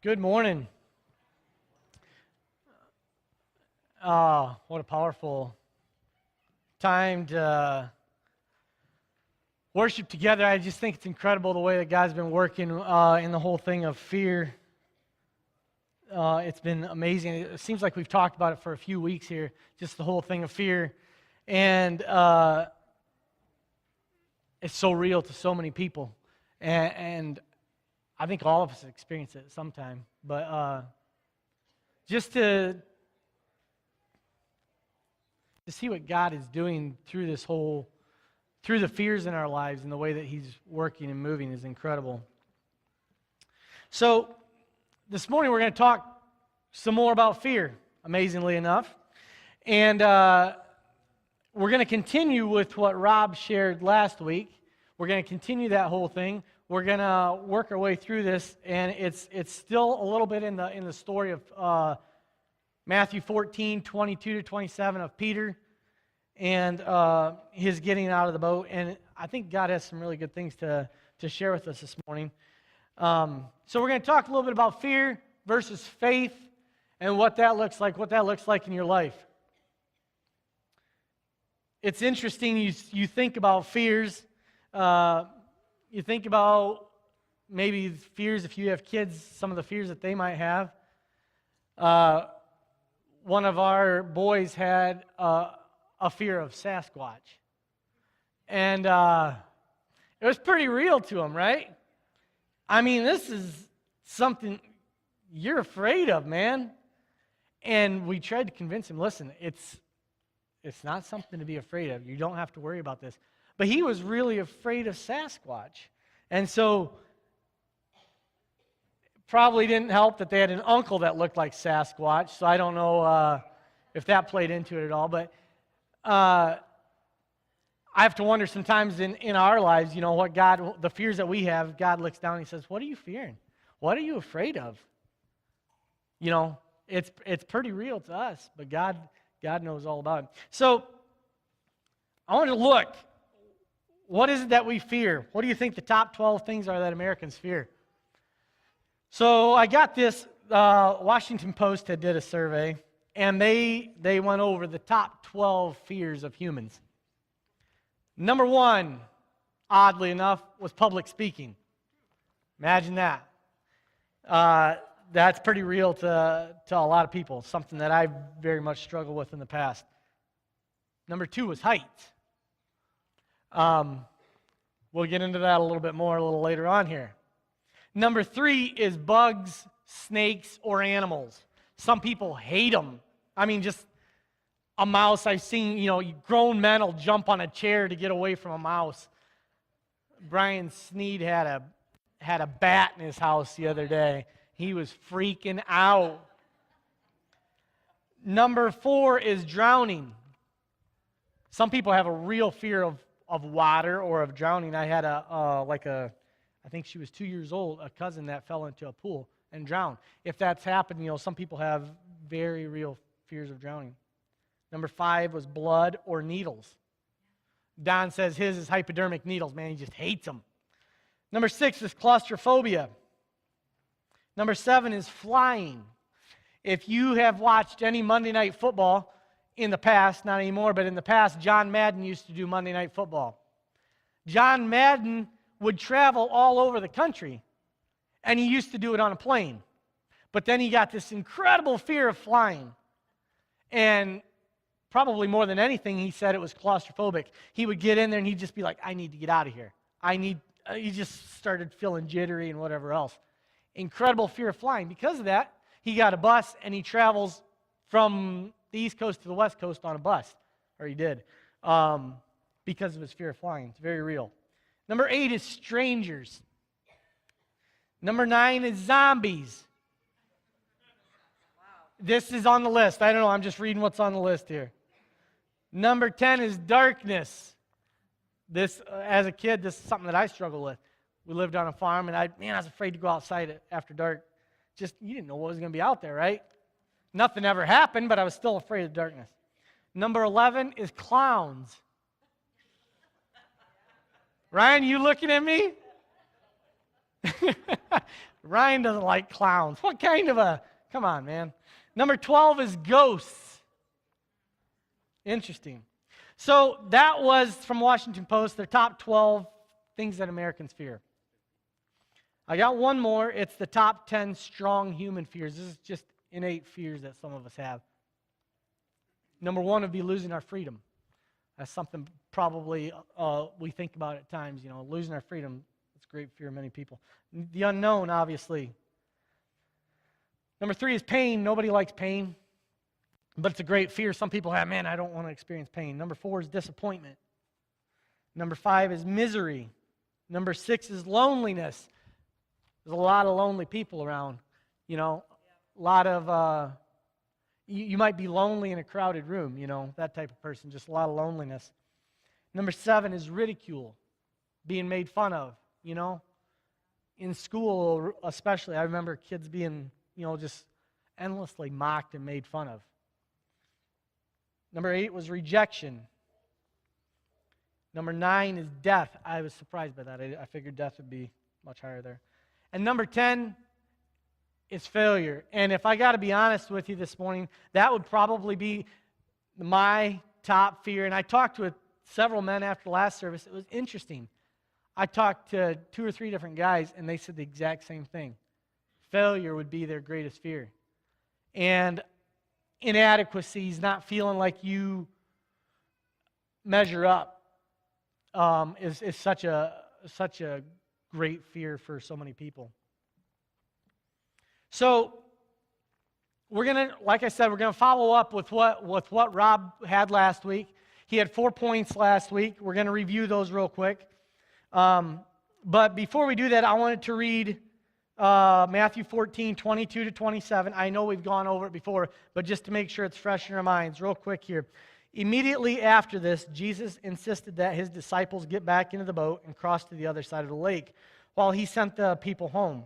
Good morning. What a powerful time to worship together. I just think it's incredible the way that God's been working in the whole thing of fear. It's been amazing. It seems like we've talked about it for a few weeks here, just the whole thing of fear. And it's so real to so many people. And I think all of us experience it sometime. But just to see what God is doing through through the fears in our lives and the way that He's working and moving is incredible. So this morning we're going to talk some more about fear, amazingly enough. And we're going to continue with what Rob shared last week. We're going to continue that whole thing. We're going to work our way through this, and it's still a little bit in the story of Matthew 14, 22 to 27 of Peter and his getting out of the boat. And I think God has some really good things to share with us this morning. So we're going to talk a little bit about fear versus faith and what that looks like in your life. It's interesting, you think about fears. You think about maybe fears if you have kids, some of the fears that they might have. One of our boys had a fear of Sasquatch. And it was pretty real to him, right? I mean, this is something you're afraid of, man. And we tried to convince him, listen, it's not something to be afraid of. You don't have to worry about this. But he was really afraid of Sasquatch. And so, probably didn't help that they had an uncle that looked like Sasquatch. So I don't know if that played into it at all. But I have to wonder sometimes in our lives, you know, what the fears that we have, God looks down and He says, what are you fearing? What are you afraid of? You know, it's pretty real to us, but God knows all about it. So, I want to look. What is it that we fear? What do you think the top 12 things are that Americans fear? So I got this, Washington Post did a survey, and they went over the top 12 fears of humans. Number one, oddly enough, was public speaking. Imagine that. That's pretty real to a lot of people, something that I very much struggled with in the past. Number two was heights. We'll get into that a little bit more a little later on here. Number three is bugs, snakes, or animals. Some people hate them. I mean, just a mouse. I've seen, grown men will jump on a chair to get away from a mouse. Brian Sneed had a bat in his house the other day. He was freaking out. Number four is drowning. Some people have a real fear of water or of drowning. I had I think she was 2 years old, a cousin that fell into a pool and drowned. If that's happened, some people have very real fears of drowning. Number five was blood or needles. Don says his is hypodermic needles. Man, he just hates them. Number six is claustrophobia. Number seven is flying. If you have watched any Monday Night Football in the past, not anymore, but in the past, John Madden used to do Monday Night Football. John Madden would travel all over the country, and he used to do it on a plane. But then he got this incredible fear of flying. And probably more than anything, he said it was claustrophobic. He would get in there, and he'd just be like, I need to get out of here. He just started feeling jittery and whatever else. Incredible fear of flying. Because of that, he got a bus, and he travels from the East Coast to the West Coast on a bus, or he did, because of his fear of flying. It's very real. Number eight is strangers. Number nine is zombies. This is on the list. I don't know. I'm just reading what's on the list here. Number 10 is darkness. This, as a kid, this is something that I struggle with. We lived on a farm, and I was afraid to go outside after dark. You didn't know what was going to be out there, right? Nothing ever happened, but I was still afraid of darkness. Number 11 is clowns. Ryan, you looking at me? Ryan doesn't like clowns. What kind of a, come on, man. Number 12 is ghosts. Interesting. So that was from Washington Post, their top 12 things that Americans fear. I got one more. It's the top 10 strong human fears. This is just innate fears that some of us have. Number 1 would be losing our freedom. That's something probably we think about at times, losing our freedom. It's a great fear of many people. The unknown, obviously. Number 3 is pain. Nobody likes pain, but it's a great fear. Some people have, man, I don't want to experience pain. Number 4 is disappointment. Number 5 is misery. Number 6 is loneliness. There's a lot of lonely people around, a lot of, you might be lonely in a crowded room, that type of person, just a lot of loneliness. Number 7 is ridicule, being made fun of, in school especially. I remember kids being, just endlessly mocked and made fun of. Number 8 was rejection. Number 9 is death. I was surprised by that. I figured death would be much higher there. And number 10 is failure. And if I got to be honest with you this morning, that would probably be my top fear. And I talked to several men after the last service. It was interesting. I talked to 2 or 3 different guys, and they said the exact same thing. Failure would be their greatest fear. And inadequacies, not feeling like you measure up, is such a great fear for so many people. So we're going to, like I said, we're going to follow up with what Rob had last week. He had 4 points last week. We're going to review those real quick. But before we do that, I wanted to read Matthew 14, 22 to 27. I know we've gone over it before, but just to make sure it's fresh in our minds, real quick here. Immediately after this, Jesus insisted that his disciples get back into the boat and cross to the other side of the lake while he sent the people home.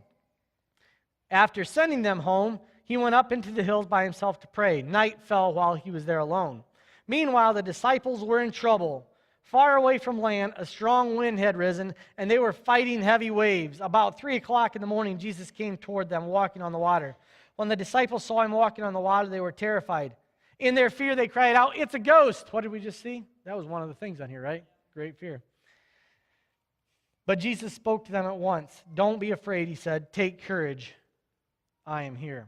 After sending them home, he went up into the hills by himself to pray. Night fell while he was there alone. Meanwhile, the disciples were in trouble. Far away from land, a strong wind had risen, and they were fighting heavy waves. About 3 o'clock in the morning, Jesus came toward them, walking on the water. When the disciples saw him walking on the water, they were terrified. In their fear, they cried out, "It's a ghost!" What did we just see? That was one of the things on here, right? Great fear. But Jesus spoke to them at once. "Don't be afraid," he said. "Take courage. I am here."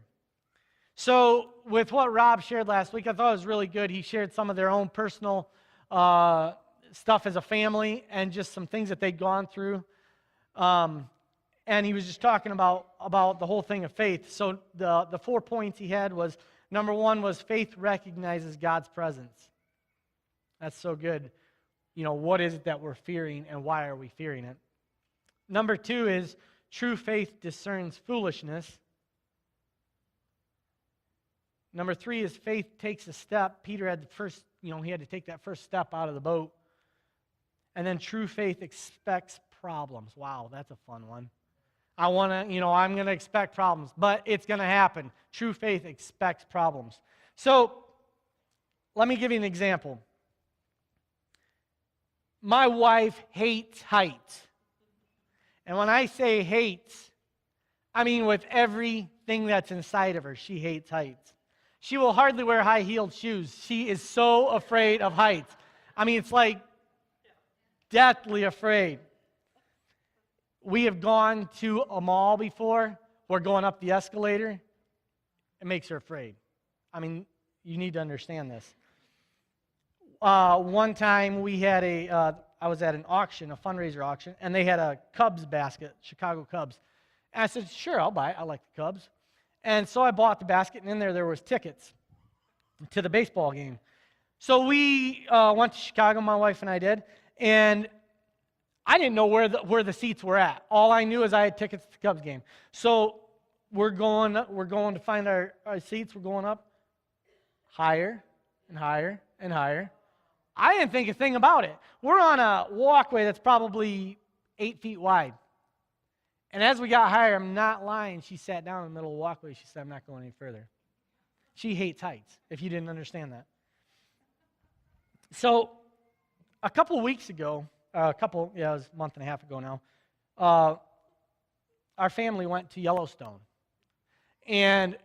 So with what Rob shared last week, I thought it was really good. He shared some of their own personal stuff as a family and just some things that they'd gone through. And he was just talking about the whole thing of faith. So the 4 points he had was, number 1 was faith recognizes God's presence. That's so good. What is it that we're fearing and why are we fearing it? Number 2 is true faith discerns foolishness. Number 3 is faith takes a step. Peter had he had to take that first step out of the boat. And then true faith expects problems. Wow, that's a fun one. I'm going to expect problems, but it's going to happen. True faith expects problems. So, let me give you an example. My wife hates heights. And when I say hates, I mean with everything that's inside of her, she hates heights. She will hardly wear high-heeled shoes. She is so afraid of heights. I mean, it's like deathly afraid. We have gone to a mall before. We're going up the escalator. It makes her afraid. I mean, you need to understand this. One time we had I was at an auction, a fundraiser auction, and they had a Cubs basket, Chicago Cubs. And I said, sure, I'll buy it. I like the Cubs. And so I bought the basket, and in there was tickets to the baseball game. So we went to Chicago, my wife and I did, and I didn't know where the seats were at. All I knew is I had tickets to the Cubs game. So we're going to find our seats. We're going up higher and higher and higher. I didn't think a thing about it. We're on a walkway that's probably 8 feet wide. And as we got higher, I'm not lying, she sat down in the middle of the walkway. She said, I'm not going any further. She hates heights, if you didn't understand that. So a couple of weeks ago, it was a month and a half ago now, our family went to Yellowstone. And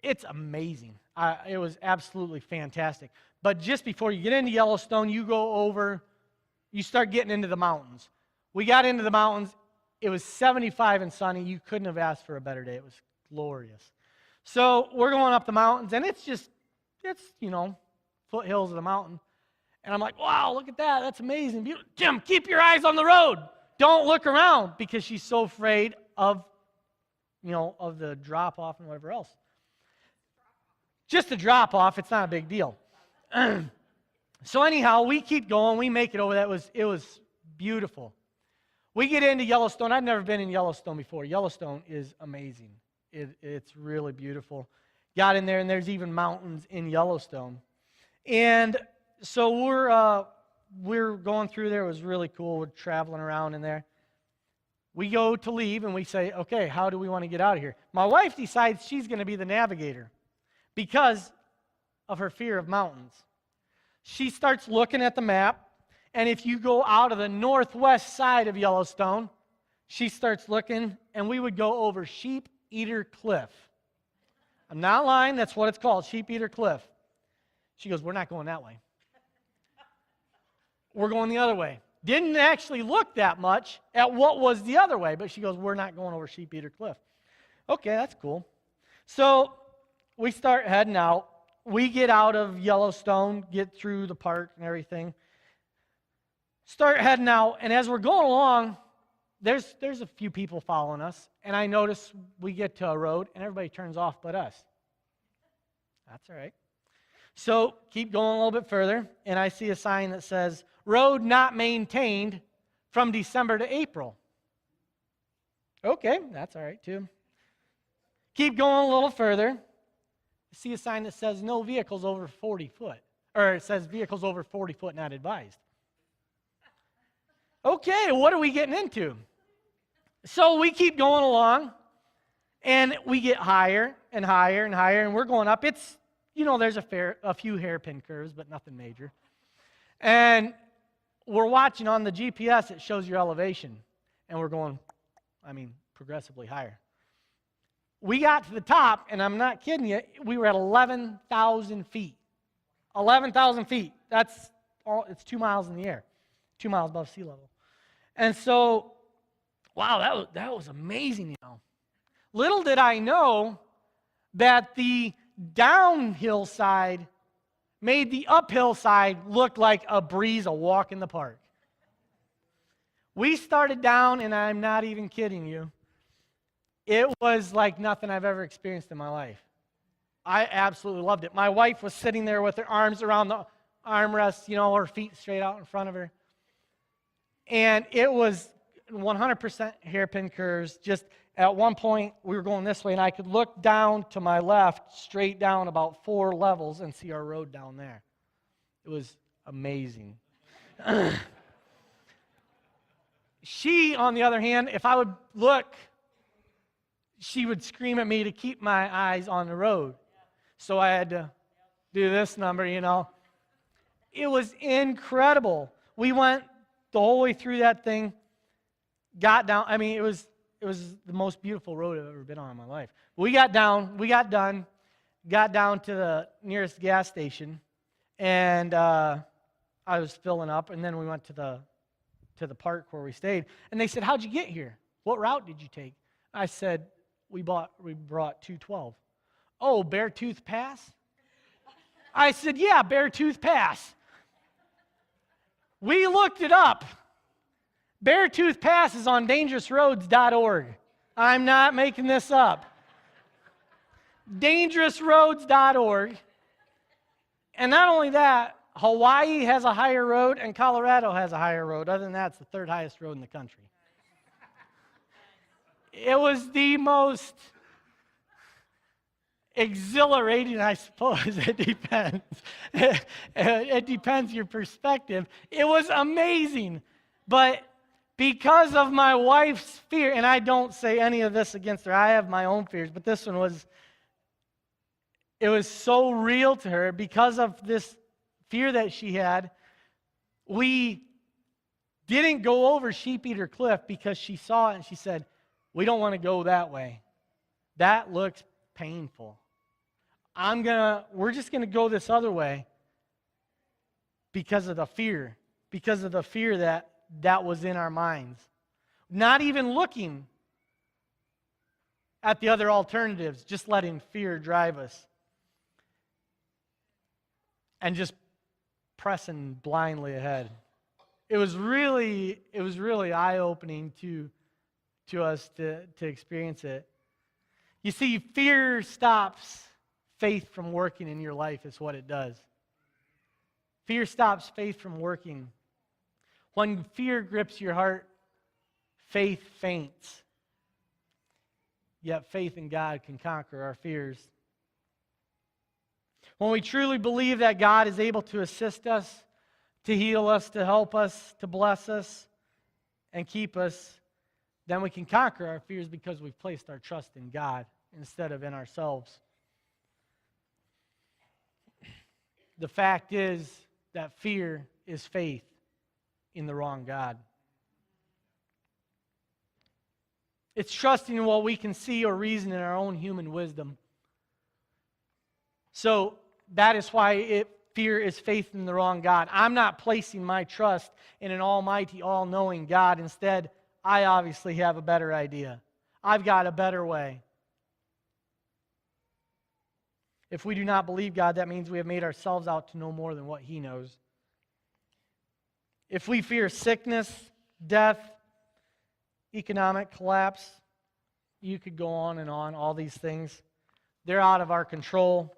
it's amazing. It was absolutely fantastic. But just before you get into Yellowstone, you start getting into the mountains. We got into the mountains. It was 75 and sunny. You couldn't have asked for a better day. It was glorious. So we're going up the mountains, and it's foothills of the mountain. And I'm like, wow, look at that. That's amazing. Jim, keep your eyes on the road. Don't look around, because she's so afraid of the drop-off and whatever else. Just the drop-off, it's not a big deal. So anyhow, we keep going. We make it over. It was beautiful. We get into Yellowstone. I've never been in Yellowstone before. Yellowstone is amazing. It's really beautiful. Got in there, and there's even mountains in Yellowstone. And so we're going through there. It was really cool. We're traveling around in there. We go to leave, and we say, okay, how do we want to get out of here? My wife decides she's going to be the navigator because of her fear of mountains. She starts looking at the map, and if you go out of the northwest side of Yellowstone, she starts looking, and we would go over Sheep Eater Cliff. I'm not lying. That's what it's called, Sheep Eater Cliff. She goes, we're not going that way. We're going the other way. Didn't actually look that much at what was the other way, but she goes, we're not going over Sheep Eater Cliff. Okay, that's cool. So we start heading out. We get out of Yellowstone, get through the park and everything. Start heading out, and as we're going along, there's a few people following us, and I notice we get to a road, and everybody turns off but us. That's all right. So keep going a little bit further, and I see a sign that says, road not maintained from December to April. Okay, that's all right too. Keep going a little further. I see a sign that says no vehicles over 40 foot. Or it says vehicles over 40 foot not advised. Okay, what are we getting into? So we keep going along, and we get higher and higher and higher, and we're going up. It's, there's a few hairpin curves, but nothing major. And we're watching on the GPS, it shows your elevation, and we're going, progressively higher. We got to the top, and I'm not kidding you, we were at 11,000 feet. 11,000 feet. It's 2 miles in the air, 2 miles above sea level. And so, wow, that was amazing, Little did I know that the downhill side made the uphill side look like a breeze, a walk in the park. We started down, and I'm not even kidding you. It was like nothing I've ever experienced in my life. I absolutely loved it. My wife was sitting there with her arms around the armrest, her feet straight out in front of her. And it was 100% hairpin curves. Just at one point, we were going this way, and I could look down to my left, straight down about 4 levels, and see our road down there. It was amazing. She, on the other hand, if I would look, she would scream at me to keep my eyes on the road. So I had to do this number, It was incredible. We went the whole way through that thing, got down. It was the most beautiful road I've ever been on in my life. We got done, got down to the nearest gas station, and I was filling up, and then we went to the park where we stayed, and they said, how'd you get here? What route did you take? I said, we brought 212. Oh, Beartooth Pass? I said, yeah, Beartooth Pass. We looked it up. Beartooth Pass is on dangerousroads.org. I'm not making this up. Dangerousroads.org. And not only that, Hawaii has a higher road and Colorado has a higher road. Other than that, it's the 3rd highest road in the country. It was the most exhilarating, I suppose. It depends. It depends your perspective. It was amazing. But because of my wife's fear, and I don't say any of this against her, I have my own fears, but this one was so real to her. Because of this fear that she had, we didn't go over Sheep Eater Cliff because she saw it and she said, We don't want to go that way. That looks painful. We're just going to go this other way because of the fear that was in our minds. Not even looking at the other alternatives, just letting fear drive us. And just pressing blindly ahead. It was really eye-opening to us to experience it. You see, fear stops faith from working in your life is what it does. Fear stops faith from working. When fear grips your heart, faith faints. Yet faith in God can conquer our fears. When we truly believe that God is able to assist us, to heal us, to help us, to bless us, and keep us, then we can conquer our fears because we've placed our trust in God instead of in ourselves. The fact is that fear is faith in the wrong God. It's trusting in what we can see or reason in our own human wisdom. So that is why fear is faith in the wrong God. I'm not placing my trust in an almighty, all-knowing God. Instead, I obviously have a better idea. I've got a better way. If we do not believe God, that means we have made ourselves out to know more than what He knows. If we fear sickness, death, economic collapse, you could go on, all these things. They're out of our control.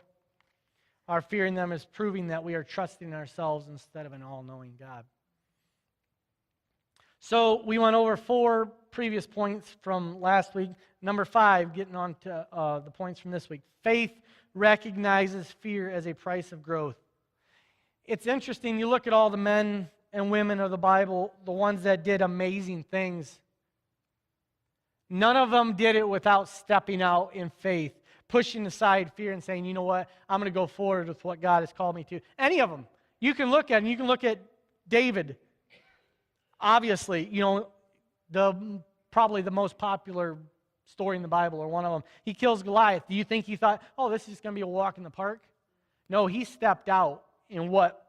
Our fear in them is proving that we are trusting in ourselves instead of an all-knowing God. So we went over 4 previous points from last week. Number 5, getting on to the points from this week. Faith recognizes fear as a price of growth. It's interesting, you look at all the men and women of the Bible, the ones that did amazing things. None of them did it without stepping out in faith, pushing aside fear and saying, you know what, I'm going to go forward with what God has called me to. Any of them. You can look at them. You can look at David. Obviously, probably the most popular story in the Bible, or one of them. He kills Goliath. Do you think he thought, oh, this is just going to be a walk in the park? No, he stepped out in what,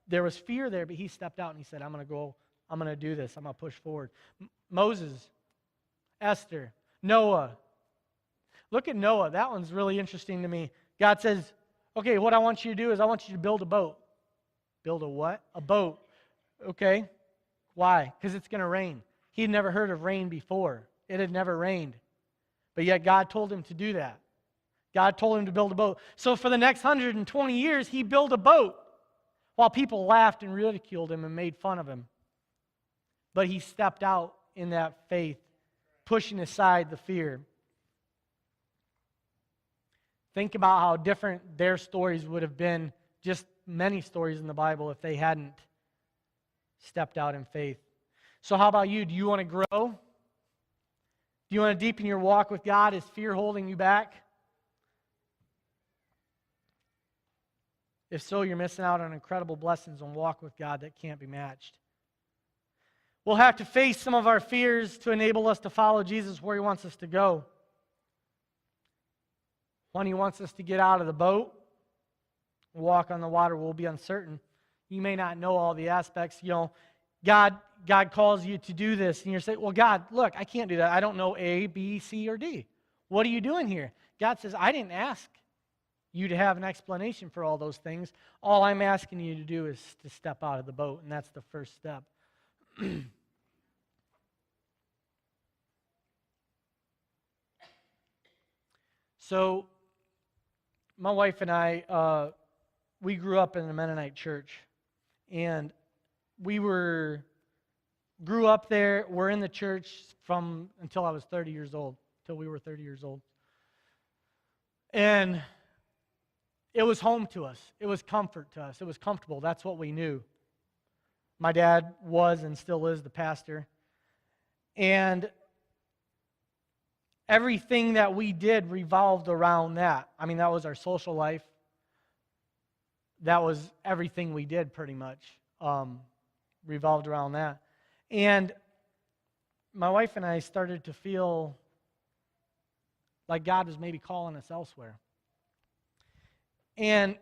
there was fear there, but he stepped out and he said, I'm going to do this. I'm going to push forward. Moses, Esther, Noah. Look at Noah. That one's really interesting to me. God says, okay, what I want you to do is I want you to build a boat. Build a what? A boat. Okay. Why? Because it's going to rain. He'd never heard of rain before. It had never rained. But yet God told him to do that. God told him to build a boat. So for the next 120 years, he built a boat while people laughed and ridiculed him and made fun of him. But he stepped out in that faith, pushing aside the fear. Think about how different their stories would have been, just many stories in the Bible, if they hadn't stepped out in faith. So how about you? Do you want to grow? Do you want to deepen your walk with God? Is fear holding you back? If so, you're missing out on incredible blessings and walk with God that can't be matched. We'll have to face some of our fears to enable us to follow Jesus where He wants us to go. When He wants us to get out of the boat, walk on the water, we'll be uncertain. You may not know all the aspects. God calls you to do this, and you're saying, well, God, look, I can't do that. I don't know A, B, C, or D. What are you doing here? God says, I didn't ask you to have an explanation for all those things. All I'm asking you to do is to step out of the boat, and that's the first step. So, my wife and I, we grew up in the Mennonite Church, and we grew up there. We're in the church from until I was 30 years old, until we were 30 years old. And it was home to us. It was comfort to us. It was comfortable. That's what we knew. My dad was and still is the pastor. And everything that we did revolved around that. I mean, that was our social life. That was everything we did pretty much, revolved around that. And my wife and I started to feel like God was maybe calling us elsewhere. And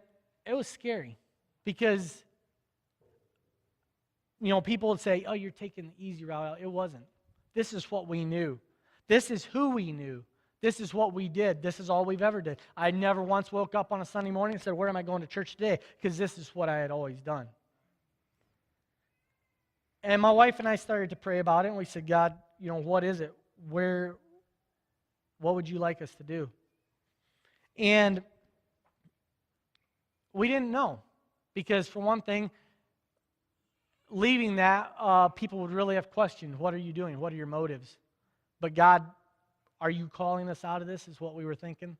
it was scary because, people would say, oh, you're taking the easy route out. It wasn't. This is what we knew. This is who we knew. This is what we did. This is all we've ever did. I never once woke up on a Sunday morning and said, where am I going to church today? Because this is what I had always done. And my wife and I started to pray about it, and we said, God, what is it? What would you like us to do? And we didn't know. Because for one thing, leaving that, people would really have questioned, what are you doing? What are your motives? But God, are you calling us out of this, is what we were thinking.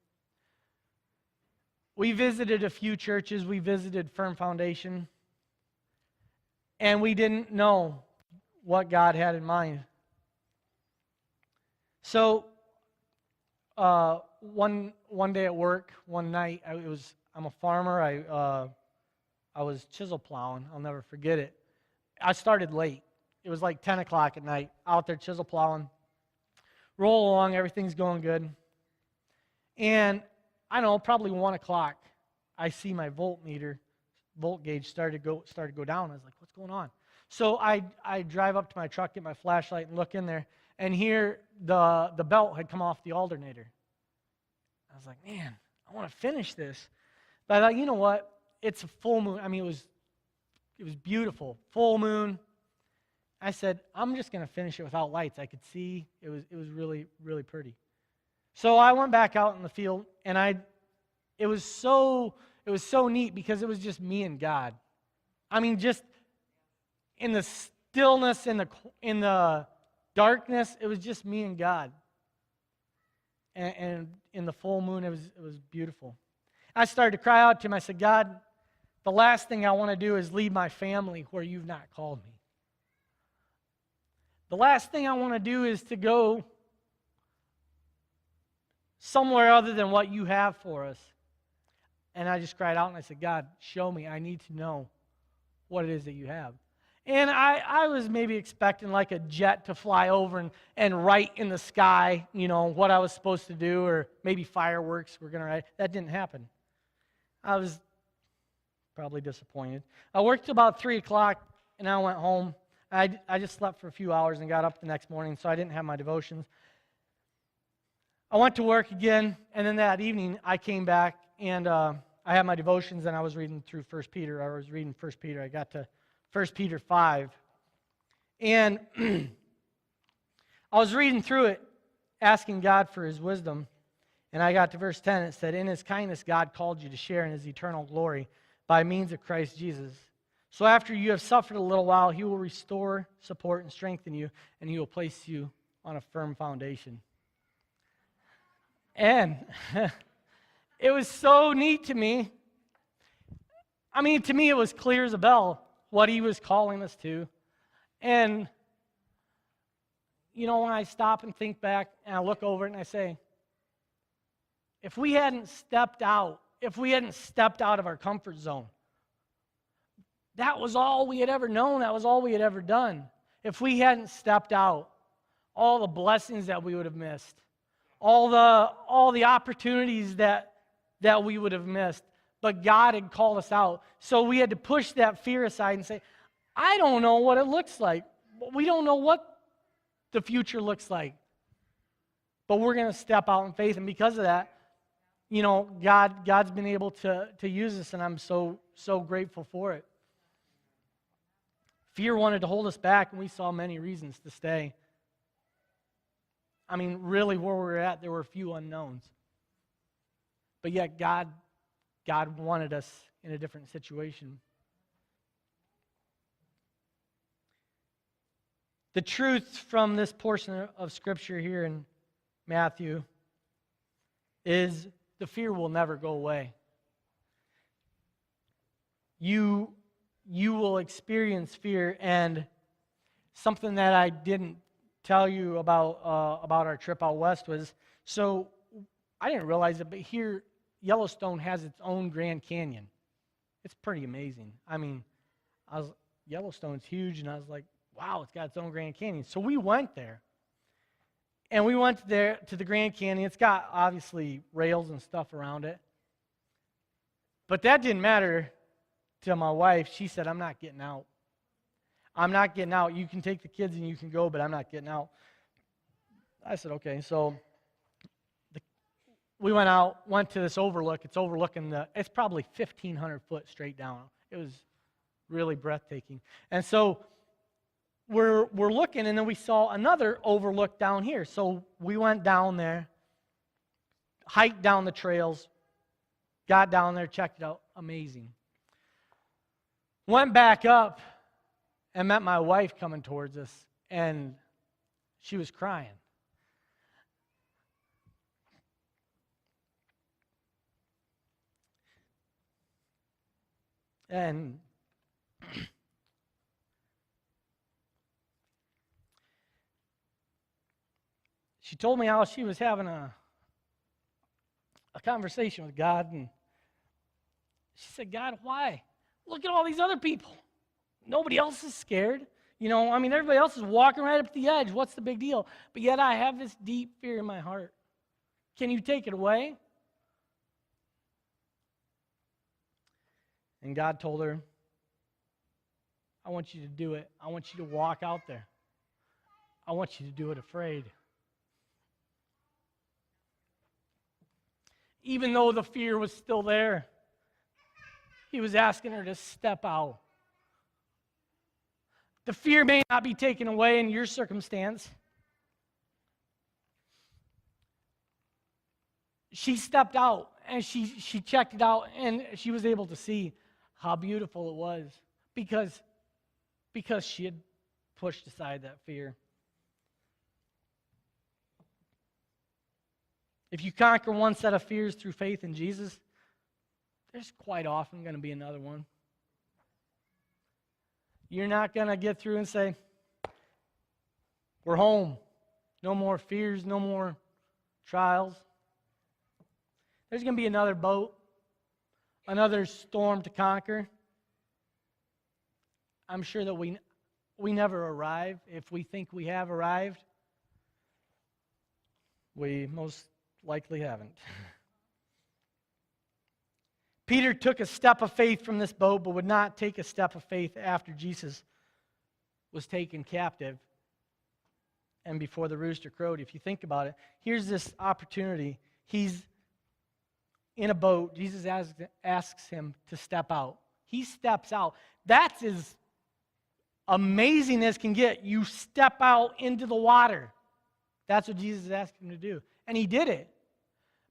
We visited a few churches. We visited Firm Foundation. And we didn't know what God had in mind. So, one day at work, one night, I'm a farmer. I was chisel plowing. I'll never forget it. I started late. It was like 10 o'clock at night, out there chisel plowing. Roll along, everything's going good. And I don't know, probably 1 o'clock, I see my volt gauge started to go down. I was like, what's going on? So I drive up to my truck, get my flashlight, and look in there, and here the belt had come off the alternator. I was like, man, I want to finish this. But I thought, you know what? It's a full moon. I mean, it was beautiful. Full moon. I said, I'm just going to finish it without lights. I could see it was really, really pretty. So I went back out in the field, and it was so neat because it was just me and God. I mean, just in the stillness, in the darkness, it was just me and God. And in the full moon, it was beautiful. I started to cry out to him. I said, God, the last thing I want to do is leave my family where you've not called me. The last thing I want to do is to go somewhere other than what you have for us. And I just cried out and I said, God, show me. I need to know what it is that you have. And I was maybe expecting like a jet to fly over and write in the sky, what I was supposed to do, or maybe fireworks were going to write. That didn't happen. I was probably disappointed. I worked till about 3 o'clock, and I went home. I just slept for a few hours and got up the next morning, so I didn't have my devotions. I went to work again, and then that evening I came back, and I had my devotions, and I was reading through 1 Peter. I was reading 1 Peter. I got to 1 Peter 5. And I was reading through it, asking God for his wisdom. And I got to verse 10. It said, in his kindness, God called you to share in his eternal glory by means of Christ Jesus. So after you have suffered a little while, he will restore, support, and strengthen you, and he will place you on a firm foundation. And it was so neat to me. I mean, to me, it was clear as a bell what he was calling us to. And, when I stop and think back and I look over it and I say, if we hadn't stepped out of our comfort zone, that was all we had ever known, that was all we had ever done. If we hadn't stepped out, all the blessings that we would have missed, all the opportunities that we would have missed. But God had called us out. So we had to push that fear aside and say, I don't know what it looks like. We don't know what the future looks like. But we're going to step out in faith. And because of that, God's been able to use us, and I'm so grateful for it. Fear wanted to hold us back, and we saw many reasons to stay. I mean, really, where we were at, there were a few unknowns. But yet, God wanted us in a different situation. The truth from this portion of Scripture here in Matthew is the fear will never go away. You will experience fear, and something that I didn't tell you about our trip out west was, so I didn't realize it, but here Yellowstone has its own Grand Canyon. It's pretty amazing. I mean, Yellowstone's huge, and I was like, wow, it's got its own Grand Canyon. So we went there. And we went there to the Grand Canyon. It's got, obviously, rails and stuff around it. But that didn't matter to my wife. She said, I'm not getting out. I'm not getting out. You can take the kids and you can go, but I'm not getting out. I said, okay. So we went to this overlook. It's overlooking it's probably 1,500 foot straight down. It was really breathtaking. And so we're looking, and then we saw another overlook down here. So we went down there, hiked down the trails, got down there, checked it out. Amazing. Went back up and met my wife coming towards us, and she was crying. And she told me how she was having a conversation with God, and she said, God, why? Look at all these other people. Nobody else is scared. Everybody else is walking right up to the edge. What's the big deal? But yet I have this deep fear in my heart. Can you take it away? And God told her, I want you to do it. I want you to walk out there. I want you to do it afraid. Even though the fear was still there, He was asking her to step out. The fear may not be taken away in your circumstance. She stepped out, and she checked it out, and she was able to see how beautiful it was because she had pushed aside that fear. If you conquer one set of fears through faith in Jesus, there's quite often going to be another one. You're not going to get through and say, we're home. No more fears, no more trials. There's going to be another boat, another storm to conquer. I'm sure that we never arrive. If we think we have arrived, we most likely haven't. Peter took a step of faith from this boat, but would not take a step of faith after Jesus was taken captive and before the rooster crowed. If you think about it, here's this opportunity. He's in a boat. Jesus asks him to step out. He steps out. That's as amazing as can get. You step out into the water. That's what Jesus asked him to do. And he did it.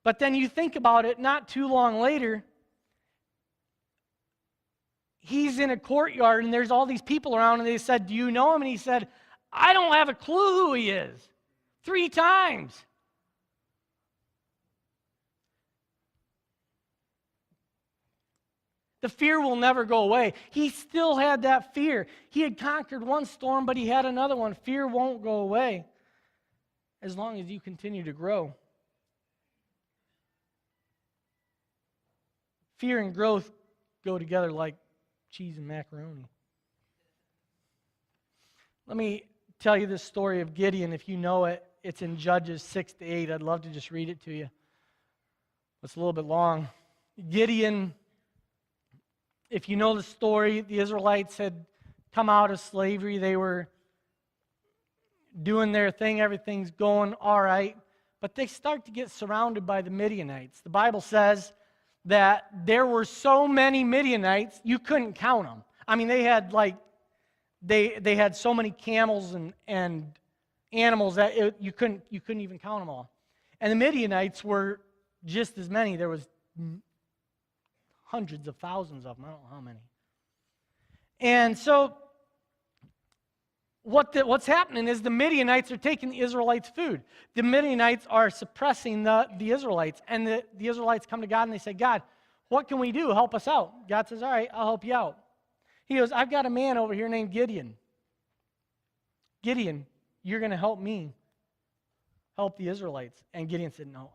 But then you think about it, not too long later, he's in a courtyard and there's all these people around, and they said, do you know him? And he said, I don't have a clue who he is. 3 times. The fear will never go away. He still had that fear. He had conquered one storm, but he had another one. Fear won't go away as long as you continue to grow. Fear and growth go together like cheese and macaroni. Let me tell you this story of Gideon. If you know it, it's in Judges 6-8. I'd love to just read it to you. It's a little bit long. Gideon, if you know the story, the Israelites had come out of slavery. They were doing their thing. Everything's going all right. But they start to get surrounded by the Midianites. The Bible says that there were so many Midianites, you couldn't count them. I mean, they had they had so many camels and animals that you couldn't even count them all. And the Midianites were just as many. There was hundreds of thousands of them. I don't know how many. And so what's happening is the Midianites are taking the Israelites' food. The Midianites are suppressing the Israelites. And the Israelites come to God and they say, God, what can we do? Help us out. God says, all right, I'll help you out. He goes, I've got a man over here named Gideon. Gideon, you're going to help me help the Israelites. And Gideon said, no,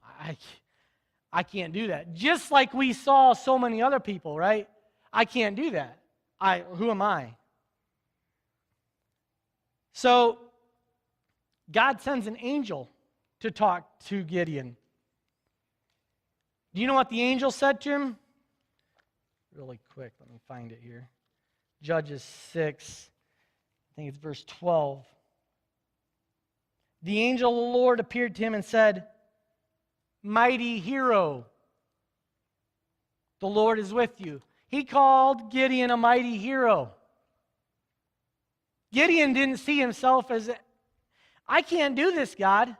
I can't do that. Just like we saw so many other people, right? I can't do that. Who am I? So God sends an angel to talk to Gideon. Do you know what the angel said to him? Really quick, let me find it here. Judges 6, I think it's verse 12. The angel of the Lord appeared to him and said, "Mighty hero, the Lord is with you." He called Gideon a mighty hero. Gideon didn't see himself as, I can't do this, God.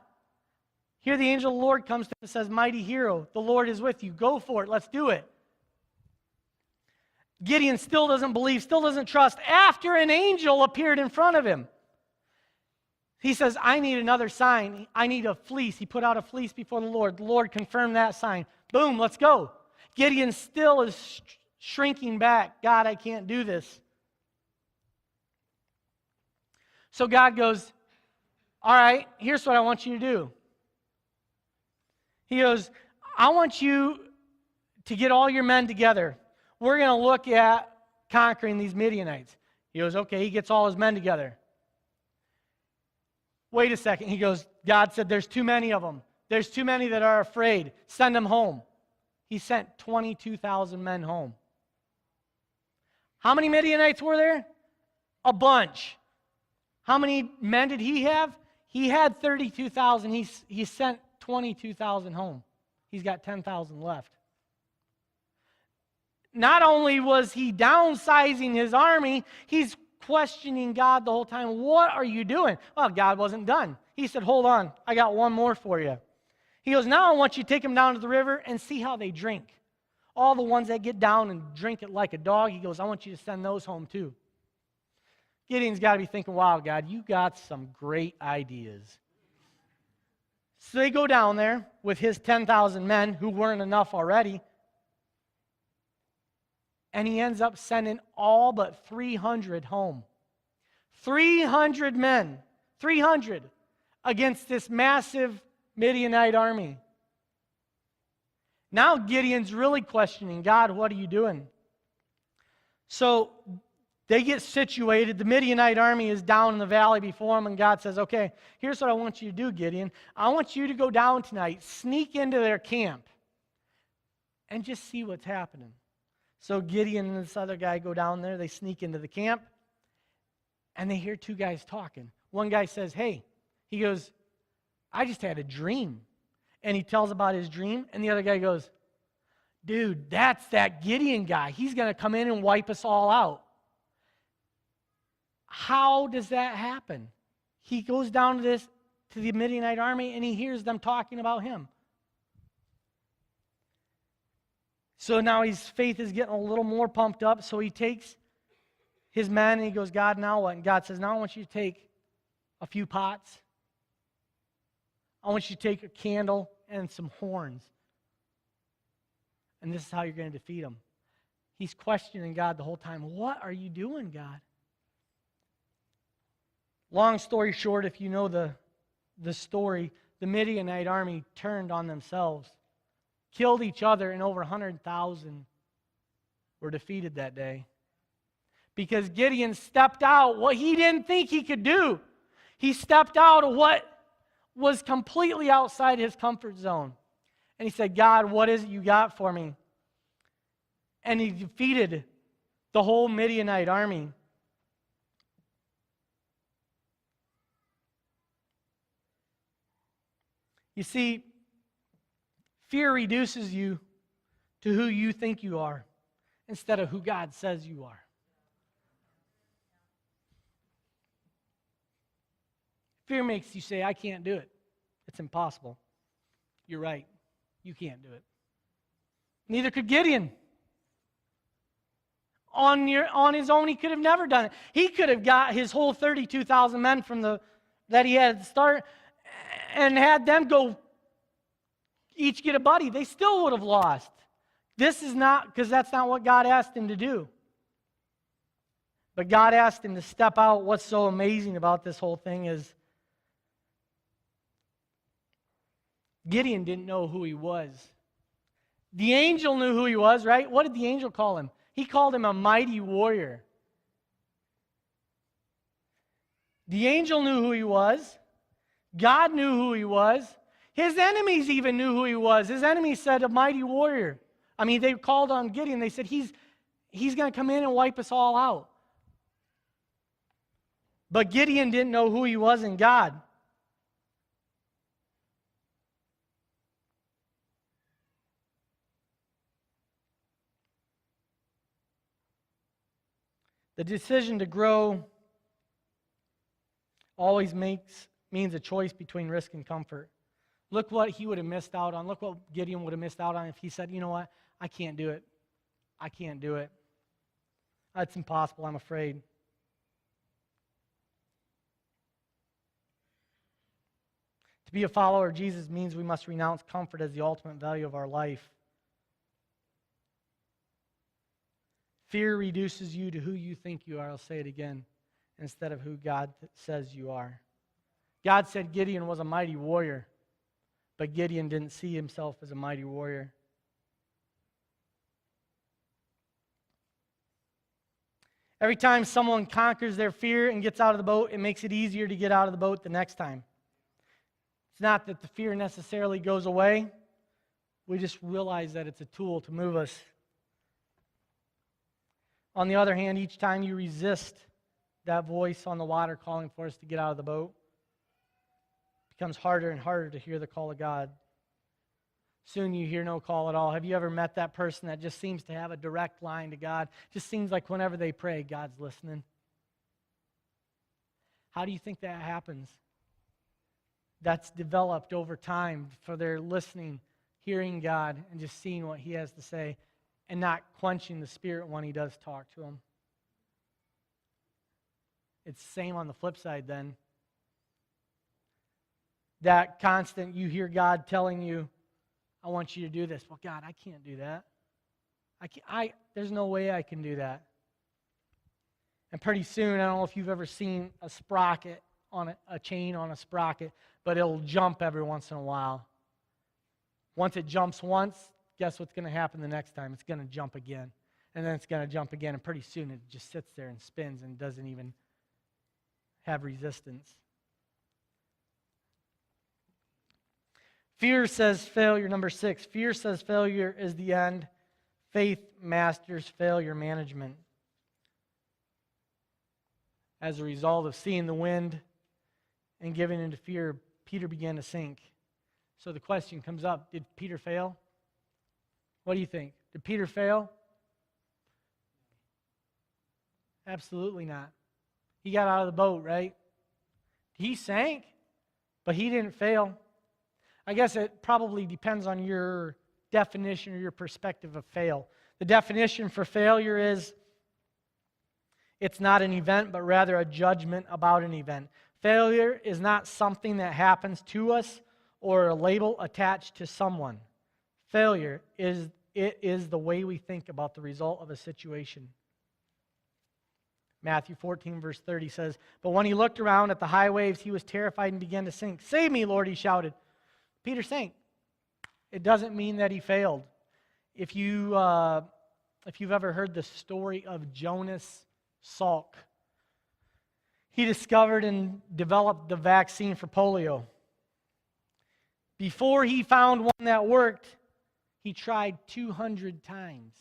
Here the angel of the Lord comes to him and says, "Mighty hero, the Lord is with you. Go for it. Let's do it." Gideon still doesn't believe, still doesn't trust, after an angel appeared in front of him. He says, "I need another sign. I need a fleece." He put out a fleece before the Lord. The Lord confirmed that sign. Boom, let's go. Gideon still is shrinking back. God, I can't do this. So God goes, "All right, here's what I want you to do." He goes, "I want you to get all your men together. We're going to look at conquering these Midianites." He goes, okay. He gets all his men together. Wait a second. He goes, God said there's too many of them. There's too many that are afraid. Send them home. He sent 22,000 men home. How many Midianites were there? A bunch. How many men did he have? He had 32,000. He sent 22,000 home. He's got 10,000 left. Not only was he downsizing his army, he's questioning God the whole time. What are you doing? Well, God wasn't done. He said, hold on, I got one more for you. He goes, now I want you to take them down to the river and see how they drink. All the ones that get down and drink it like a dog, he goes, I want you to send those home too. Gideon's got to be thinking, wow, God, you got some great ideas. So they go down there with his 10,000 men who weren't enough already. And he ends up sending all but 300 home. 300 men, 300 against this massive Midianite army. Now Gideon's really questioning, God, what are you doing? So they get situated. The Midianite army is down in the valley before them, and God says, okay, here's what I want you to do, Gideon. I want you to go down tonight, sneak into their camp, and just see what's happening. So Gideon and this other guy go down there. They sneak into the camp, and they hear two guys talking. One guy says, hey, he goes, I just had a dream. And he tells about his dream, and the other guy goes, dude, that's that Gideon guy. He's going to come in and wipe us all out. How does that happen? He goes down to the Midianite army, and he hears them talking about him. So now his faith is getting a little more pumped up, so he takes his men and he goes, God, now what? And God says, now I want you to take a few pots. I want you to take a candle and some horns. And this is how you're going to defeat them. He's questioning God the whole time. What are you doing, God? Long story short, if you know the story, the Midianite army turned on themselves, killed each other, and over 100,000 were defeated that day. Because Gideon stepped out what he didn't think he could do. He stepped out of what was completely outside his comfort zone. And he said, God, what is it you got for me? And he defeated the whole Midianite army. You see, fear reduces you to who you think you are instead of who God says you are. Fear makes you say, I can't do it. It's impossible. You're right. You can't do it. Neither could Gideon. On his own, he could have never done it. He could have got his whole 32,000 men that he had at the start and had them go each get a buddy. They still would have lost. This is not, because that's not what God asked him to do. But God asked him to step out. What's so amazing about this whole thing is Gideon didn't know who he was. The angel knew who he was, right? What did the angel call him? He called him a mighty warrior. The angel knew who he was. God knew who he was. His enemies even knew who he was. His enemies said, a mighty warrior. I mean, they called on Gideon. They said, he's going to come in and wipe us all out. But Gideon didn't know who he was in God. The decision to grow always means a choice between risk and comfort. Look what he would have missed out on. Look what Gideon would have missed out on if he said, you know what, I can't do it. I can't do it. It's impossible, I'm afraid. To be a follower of Jesus means we must renounce comfort as the ultimate value of our life. Fear reduces you to who you think you are. I'll say it again. Instead of who God says you are. God said Gideon was a mighty warrior, but Gideon didn't see himself as a mighty warrior. Every time someone conquers their fear and gets out of the boat, it makes it easier to get out of the boat the next time. It's not that the fear necessarily goes away. We just realize that it's a tool to move us. On the other hand, each time you resist that voice on the water calling for us to get out of the boat, it becomes harder and harder to hear the call of God. Soon you hear no call at all. Have you ever met that person that just seems to have a direct line to God? Just seems like whenever they pray, God's listening. How do you think that happens? That's developed over time for their listening, hearing God, and just seeing what He has to say, and not quenching the Spirit when He does talk to them. It's the same on the flip side then. That constant, you hear God telling you, I want you to do this. Well, God, I can't do that. There's no way I can do that. And pretty soon, I don't know if you've ever seen a sprocket on a chain on a sprocket, but it'll jump every once in a while. Once it jumps once, guess what's going to happen the next time? It's going to jump again. And then it's going to jump again, and pretty soon it just sits there and spins and doesn't even have resistance. Fear says failure. Number 6, fear says failure is the end. Faith masters failure management. As a result of seeing the wind and giving into fear, Peter began to sink. So the question comes up, did Peter fail? What do you think? Did Peter fail? Absolutely not. He got out of the boat, right? He sank, but he didn't fail. I guess it probably depends on your definition or your perspective of fail. The definition for failure is it's not an event, but rather a judgment about an event. Failure is not something that happens to us or a label attached to someone. Failure is the way we think about the result of a situation. Matthew 14, verse 30 says, "But when he looked around at the high waves, he was terrified and began to sink. 'Save me, Lord,' he shouted." Peter sank. It doesn't mean that he failed. If you've ever heard the story of Jonas Salk, he discovered and developed the vaccine for polio. Before he found one that worked, he tried 200 times.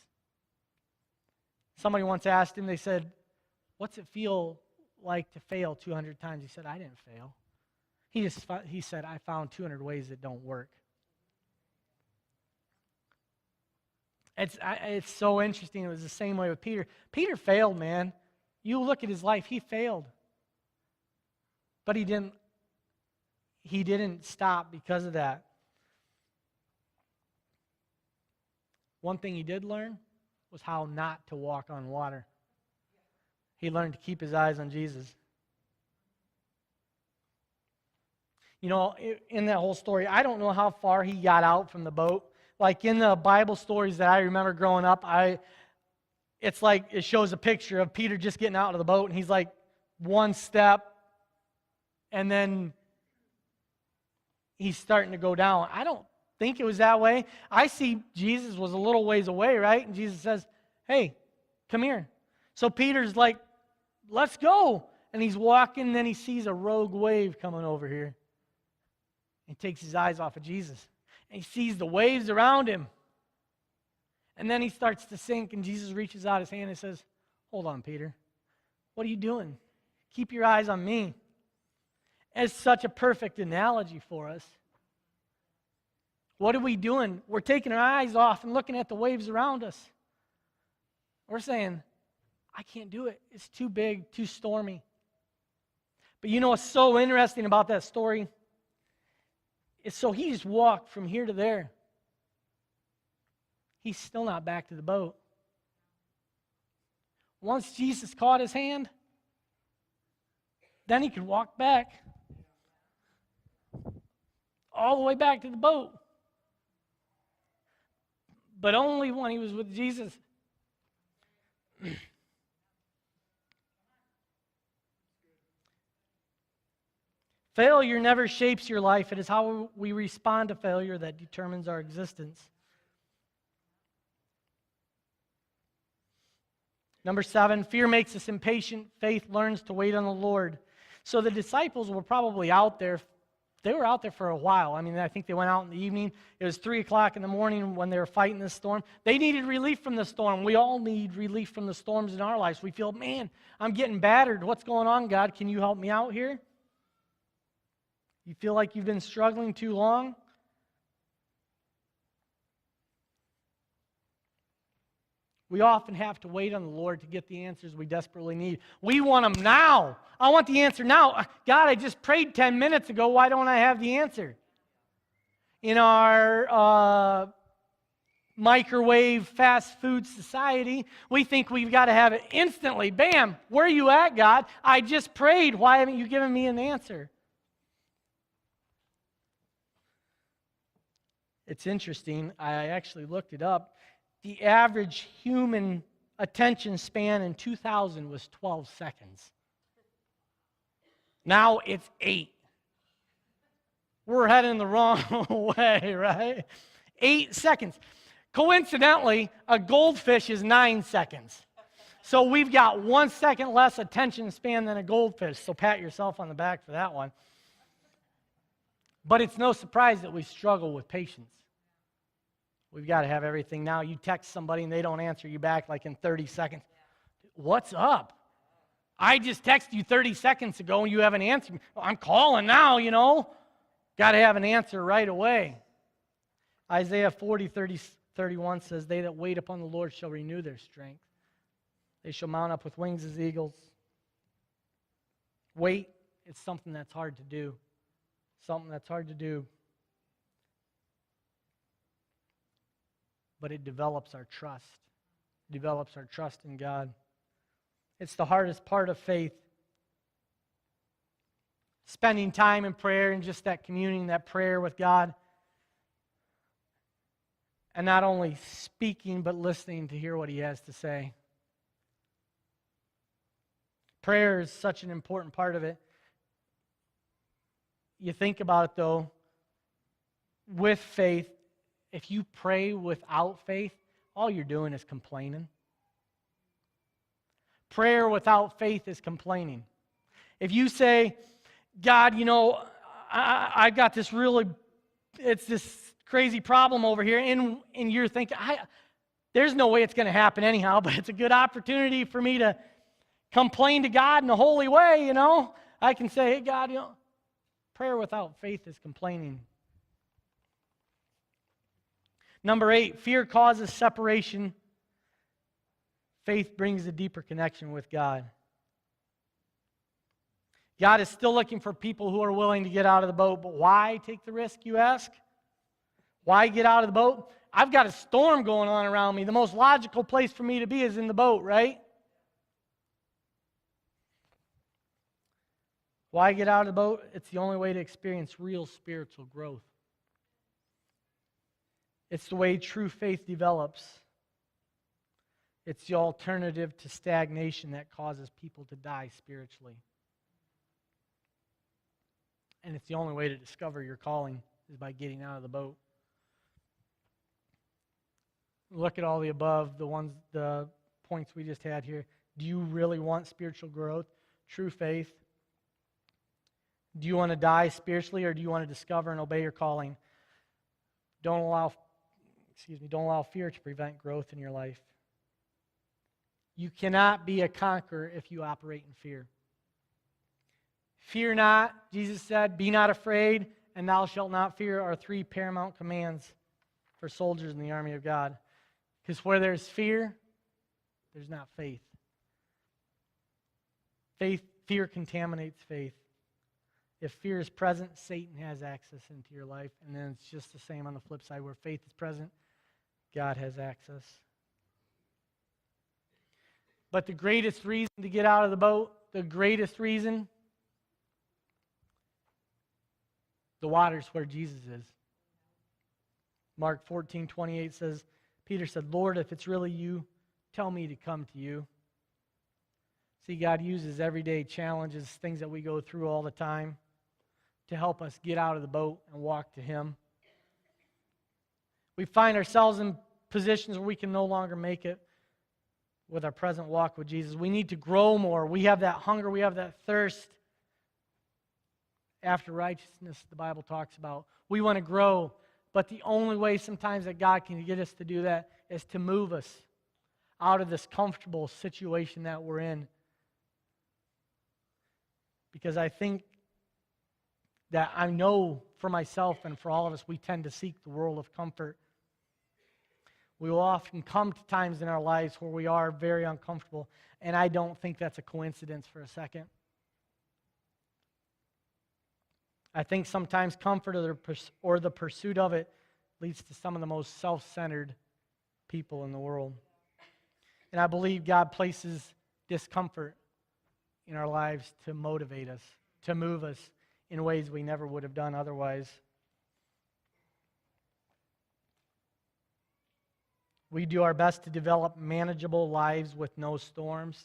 Somebody once asked him, they said, "What's it feel like to fail 200 times?" He said, "I didn't fail." He said, "I found 200 ways that don't work." It's so interesting. It was the same way with Peter. Peter failed, man. You look at his life, he failed. But he didn't stop because of that. One thing he did learn was how not to walk on water. He learned to keep his eyes on Jesus. You know, in that whole story, I don't know how far he got out from the boat. Like in the Bible stories that I remember growing up, it's like it shows a picture of Peter just getting out of the boat, and he's like one step, and then he's starting to go down. I don't think it was that way. I see Jesus was a little ways away, right? And Jesus says, "Hey, come here." So Peter's like, "Let's go." And he's walking, and then he sees a rogue wave coming over here. He takes his eyes off of Jesus. And he sees the waves around him. And then he starts to sink, and Jesus reaches out his hand and says, hold on, Peter. What are you doing? Keep your eyes on me. It's such a perfect analogy for us. What are we doing? We're taking our eyes off and looking at the waves around us. We're saying, I can't do it. It's too big, too stormy. But you know what's so interesting about that story? It's so he just walked from here to there. He's still not back to the boat. Once Jesus caught his hand, then he could walk back. All the way back to the boat. But only when he was with Jesus. Failure never shapes your life. It is how we respond to failure that determines our existence. Number 7, fear makes us impatient. Faith learns to wait on the Lord. So the disciples were probably out there. They were out there for a while. I mean, I think they went out in the evening. It was 3 o'clock in the morning when they were fighting this storm. They needed relief from the storm. We all need relief from the storms in our lives. We feel, man, I'm getting battered. What's going on, God? Can you help me out here? You feel like you've been struggling too long? We often have to wait on the Lord to get the answers we desperately need. We want them now. I want the answer now. God, I just prayed 10 minutes ago. Why don't I have the answer? In our microwave fast food society, we think we've got to have it instantly. Bam! Where are you at, God? I just prayed. Why haven't you given me an answer? It's interesting. I actually looked it up. The average human attention span in 2000 was 12 seconds. Now it's 8. We're heading the wrong way, right? 8 seconds. Coincidentally, a goldfish is 9 seconds. So we've got 1 second less attention span than a goldfish. So pat yourself on the back for that one. But it's no surprise that we struggle with patience. We've got to have everything now. You text somebody and they don't answer you back like in 30 seconds. What's up? I just texted you 30 seconds ago and you haven't answered me. I'm calling now, you know. Got to have an answer right away. Isaiah 40:31 says, they that wait upon the Lord shall renew their strength. They shall mount up with wings as eagles. Wait, it's something that's hard to do. Something that's hard to do. But it develops our trust. It develops our trust in God. It's the hardest part of faith. Spending time in prayer and just that communing, that prayer with God. And not only speaking, but listening to hear what He has to say. Prayer is such an important part of it. You think about it, though, with faith, if you pray without faith, all you're doing is complaining. Prayer without faith is complaining. If you say, God, you know, I've got this it's this crazy problem over here, and you're thinking, there's no way it's going to happen anyhow, but it's a good opportunity for me to complain to God in a holy way, you know. I can say, hey, God, you know, prayer without faith is complaining. Number 8, fear causes separation. Faith brings a deeper connection with God. God is still looking for people who are willing to get out of the boat, but why take the risk, you ask? Why get out of the boat? I've got a storm going on around me. The most logical place for me to be is in the boat, right? Why get out of the boat? It's the only way to experience real spiritual growth. It's the way true faith develops. It's the alternative to stagnation that causes people to die spiritually. And it's the only way to discover your calling is by getting out of the boat. Look at all the above, the points we just had here. Do you really want spiritual growth, true faith? Do you want to die spiritually, or do you want to discover and obey your calling? Don't allow fear to prevent growth in your life. You cannot be a conqueror if you operate in fear. Fear not, Jesus said, be not afraid, and thou shalt not fear are 3 paramount commands for soldiers in the army of God. Because where there's fear, there's not faith. Fear contaminates faith. If fear is present, Satan has access into your life. And then it's just the same on the flip side. Where faith is present, God has access. But the greatest reason to get out of the boat, the greatest reason, the water's where Jesus is. Mark 14:28 says, Peter said, Lord, if it's really you, tell me to come to you. See, God uses everyday challenges, things that we go through all the time, to help us get out of the boat and walk to Him. We find ourselves in positions where we can no longer make it with our present walk with Jesus. We need to grow more. We have that hunger, we have that thirst after righteousness the Bible talks about. We want to grow, but the only way sometimes that God can get us to do that is to move us out of this comfortable situation that we're in. Because I think that I know for myself and for all of us, we tend to seek the world of comfort. We will often come to times in our lives where we are very uncomfortable, and I don't think that's a coincidence for a second. I think sometimes comfort or the pursuit of it leads to some of the most self-centered people in the world. And I believe God places discomfort in our lives to motivate us, to move us in ways we never would have done otherwise. We do our best to develop manageable lives with no storms.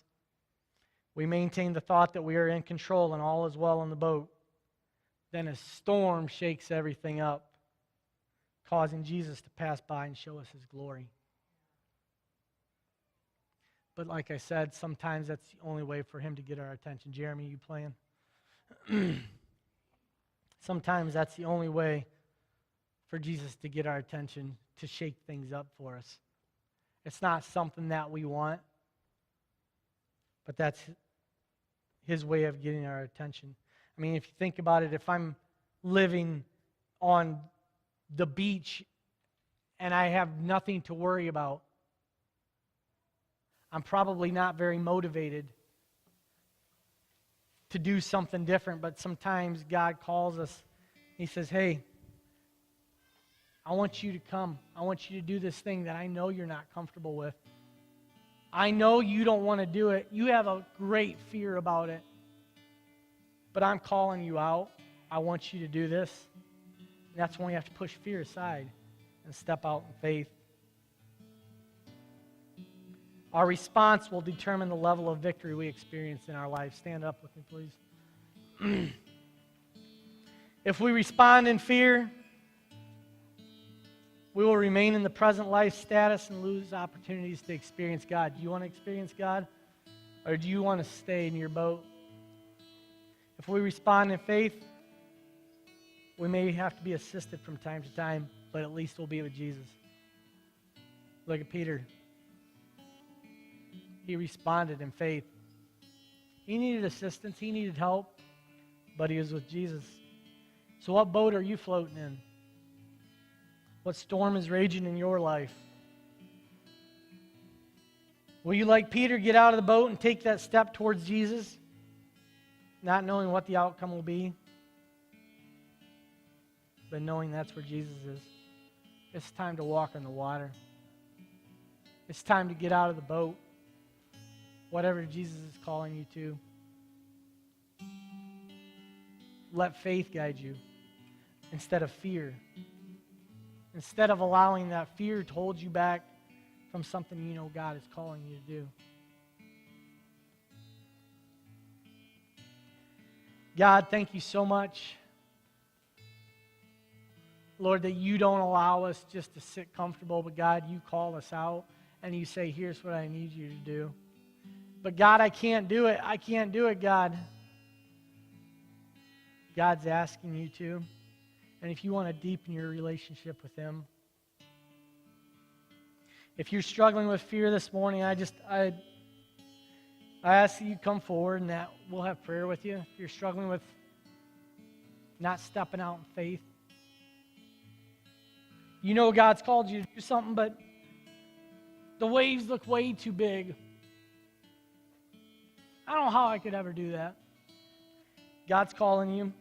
We maintain the thought that we are in control and all is well on the boat. Then a storm shakes everything up, causing Jesus to pass by and show us His glory. But like I said, sometimes that's the only way for Him to get our attention. Jeremy, you playing? Sometimes that's the only way for Jesus to get our attention, to shake things up for us. It's not something that we want, but that's His way of getting our attention. I mean, if you think about it, if I'm living on the beach and I have nothing to worry about, I'm probably not very motivated to do something different. But sometimes God calls us. He says, hey, I want you to come. I want you to do this thing that I know you're not comfortable with. I know you don't want to do it. You have a great fear about it. But I'm calling you out. I want you to do this. And that's when we have to push fear aside and step out in faith. Our response will determine the level of victory we experience in our life. Stand up with me, please. If we respond in fear, we will remain in the present life status and lose opportunities to experience God. Do you want to experience God? Or do you want to stay in your boat? If we respond in faith, we may have to be assisted from time to time, but at least we'll be with Jesus. Look at Peter. He responded in faith. He needed assistance. He needed help, but he was with Jesus. So what boat are you floating in? What storm is raging in your life? Will you, like Peter, get out of the boat and take that step towards Jesus, not knowing what the outcome will be, but knowing that's where Jesus is? It's time to walk on the water. It's time to get out of the boat, whatever Jesus is calling you to. Let faith guide you instead of fear. Instead of allowing that fear to hold you back from something you know God is calling you to do. God, thank you so much, Lord, that you don't allow us just to sit comfortable, but God, you call us out and you say, here's what I need you to do. But God, I can't do it. I can't do it, God. God's asking you to. And if you want to deepen your relationship with Him. If you're struggling with fear this morning, I ask that you come forward and that we'll have prayer with you. If you're struggling with not stepping out in faith, you know God's called you to do something, but the waves look way too big. I don't know how I could ever do that. God's calling you.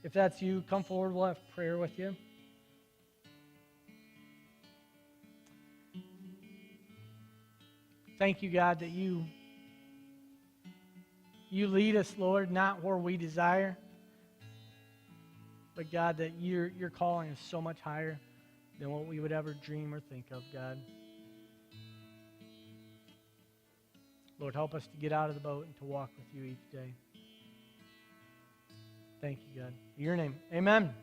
If that's you, come forward. We'll have prayer with you. Thank you, God, that you lead us, Lord, not where we desire, but God, that your calling is so much higher than what we would ever dream or think of, God. Lord, help us to get out of the boat and to walk with you each day. Thank you, God. In your name, amen.